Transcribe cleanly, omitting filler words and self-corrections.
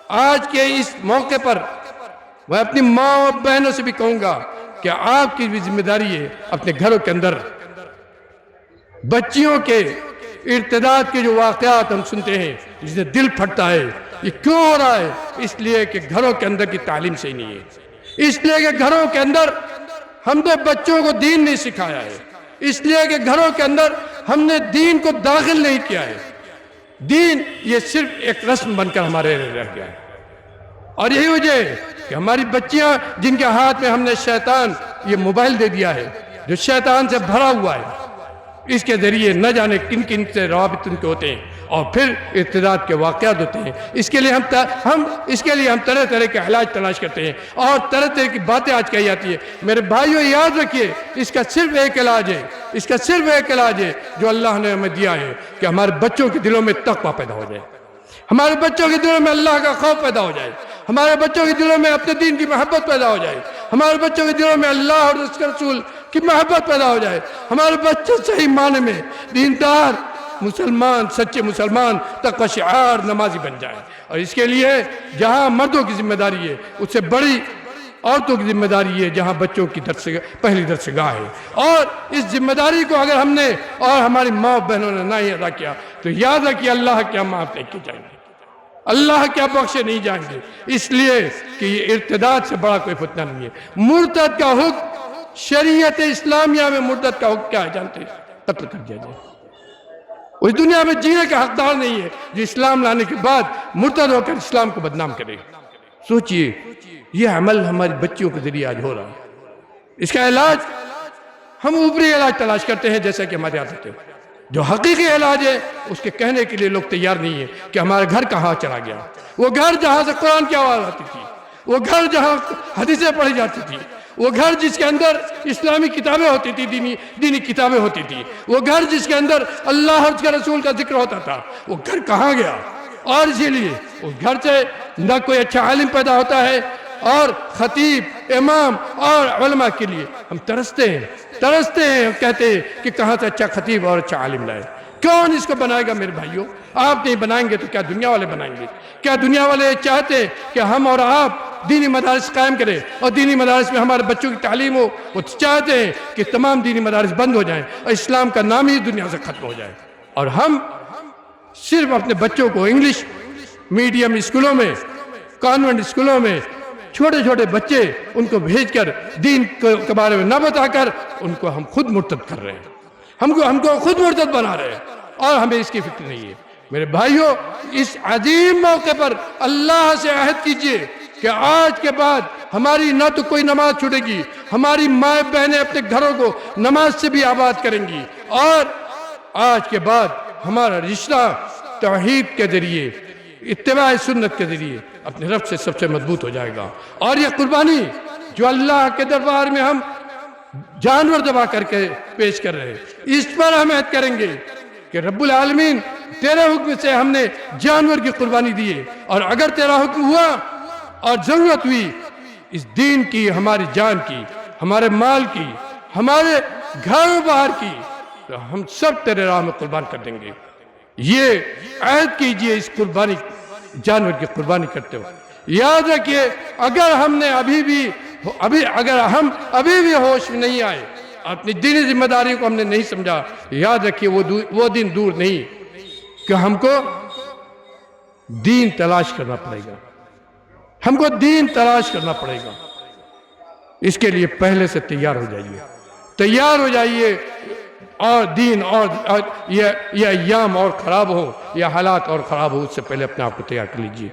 آج کے اس موقع پر میں اپنی ماں اور بہنوں سے بھی کہوں گا کہ آپ کی بھی ذمہ داری ہے اپنے گھروں کے اندر بچیوں کے ارتداد کے جو واقعات ہم سنتے ہیں جس سے دل پھٹتا ہے، یہ کیوں ہو رہا ہے؟ اس لیے کہ گھروں کے اندر کی تعلیم صحیح نہیں ہے، اس لیے کہ گھروں کے اندر ہم نے بچوں کو دین نہیں سکھایا ہے، اس لیے کہ گھروں کے اندر ہم نے دین کو داخل نہیں کیا ہے۔ دین یہ صرف ایک رسم بن کر ہمارے رہ گیا ہے، اور یہی وجہ ہے کہ ہماری بچیاں جن کے ہاتھ میں ہم نے شیطان یہ موبائل دے دیا ہے جو شیطان سے بھرا ہوا ہے، اس کے ذریعے نہ جانے کن کن سے روابط ان کے ہوتے ہیں اور پھر ارتداد کے واقعات ہوتے ہیں۔ اس کے لیے ہم طرح طرح کے علاج تلاش کرتے ہیں اور طرح طرح کی باتیں آج کہی جاتی ہیں۔ میرے بھائیوں یاد رکھیے، اس کا صرف ایک علاج ہے، اس کا صرف ایک علاج ہے جو اللہ نے ہمیں دیا ہے کہ ہمارے بچوں کے دلوں میں تقویٰ پیدا ہو جائے، ہمارے بچوں کے دلوں میں اللہ کا خوف پیدا ہو جائے، ہمارے بچوں کے دلوں میں اپنے دین کی محبت پیدا ہو جائے، ہمارے بچوں کے دلوں میں اللہ اور اس کے رسول کی محبت پیدا ہو جائے، ہمارے بچے صحیح معنی میں دیندار مسلمان، سچے مسلمان، تقوی شعار نمازی بن جائے۔ اور اس کے لیے جہاں مردوں کی ذمہ داری ہے اس سے بڑی عورتوں کی ذمہ داری ہے جہاں بچوں کی پہلی درسگاہ ہے، اور اس ذمہ داری کو اگر ہم نے اور ہماری ماں بہنوں نے نہیں ادا کیا تو یاد رکھیے اللہ کیا معاف نہیں کیے جائیں گے، اللہ کیا بخشے نہیں جائیں گے، اس لیے کہ یہ ارتداد سے بڑا کوئی فتنہ نہیں ہے۔ مرتد کا حکم شریعت اسلامیہ میں مرتد کا حکم کیا ہے جانتے ہیں؟ قتل کر دیا جائے۔ اس دنیا میں جینے کا حقدار نہیں ہے جو اسلام لانے کے بعد مرتد ہو کر اسلام کو بدنام کرے۔ سوچئے یہ عمل ہماری بچیوں کے ذریعے آج ہو رہا ہے، اس کا علاج ہم اوپری علاج تلاش کرتے ہیں جیسا کہ ہمارے عادت ہے، جو حقیقی علاج ہے اس کے کہنے کے لیے لوگ تیار نہیں ہیں کہ ہمارا گھر کہاں چلا گیا، وہ گھر جہاں سے قرآن کی آواز آتی تھی، وہ گھر جہاں حدیثیں پڑھی جاتی تھی، وہ گھر جس کے اندر اسلامی کتابیں ہوتی تھی، دینی کتابیں ہوتی تھی، وہ گھر جس کے اندر اللہ اور اس کے رسول کا ذکر ہوتا تھا، وہ گھر کہاں گیا؟ اور اسی لیے اس گھر سے نہ کوئی اچھا عالم پیدا ہوتا ہے، اور خطیب، امام اور علماء کے لیے ہم ترستے ہیں، کہتے ہیں کہ کہاں سے اچھا خطیب اور اچھا عالم لائے۔ کون اس کو بنائے گا میرے بھائیوں؟ آپ نہیں بنائیں گے تو کیا دنیا والے بنائیں گے؟ کیا دنیا والے چاہتے ہیں کہ ہم اور آپ دینی مدارس قائم کریں اور دینی مدارس میں ہمارے بچوں کی تعلیم ہو؟ وہ چاہتے ہیں کہ تمام دینی مدارس بند ہو جائیں اور اسلام کا نام ہی دنیا سے ختم ہو جائے، اور ہم صرف اپنے بچوں کو انگلش میڈیم اسکولوں میں، کانوینٹ اسکولوں میں چھوٹے چھوٹے بچے ان کو بھیج کر دین کے بارے میں نہ بتا کر ان کو ہم خود مرتد کر رہے ہیں، ہم کو خود مرتد بنا رہے ہیں، اور ہمیں اس کی فکر نہیں ہے۔ میرے بھائیوں اس عظیم موقع پر اللہ سے عہد کیجئے کہ آج کے بعد ہماری نہ تو کوئی نماز چھوٹے گی، ہماری مائیں بہنیں اپنے گھروں کو نماز سے بھی آباد کریں گی، اور آج کے بعد ہمارا رشتہ توحید کے ذریعے، اتباع سنت کے ذریعے اپنے رب سے سب سے مضبوط ہو جائے گا۔ اور یہ قربانی جو اللہ کے دربار میں ہم جانور ذبح کر کے پیش کر رہے ہیں، اس پر ہم عہد کریں گے کہ رب العالمین تیرے حکم سے ہم نے جانور کی قربانی دی ہے، اور اگر تیرا حکم ہوا اور ضرورت ہوئی اس دین کی، ہماری جان کی، ہمارے مال کی، ہمارے گھر باہر کی، تو ہم سب تیرے راہ میں قربان کر دیں گے۔ یہ عہد کیجئے اس قربانی، جانور کی قربانی کرتے ہو۔ یاد رکھیے اگر ہم ابھی بھی ہوش میں نہیں آئے، اپنی دینی ذمہ داری کو ہم نے نہیں سمجھا، یاد رکھیے وہ دن دور نہیں کہ ہم کو دین تلاش کرنا پڑے گا، ہم کو دین تلاش کرنا پڑے گا۔ اس کے لیے پہلے سے تیار ہو جائیے، اور دین اور یہ ایام اور خراب ہو، یہ حالات اور خراب ہو، اس سے پہلے اپنے آپ کو تیار کر لیجئے۔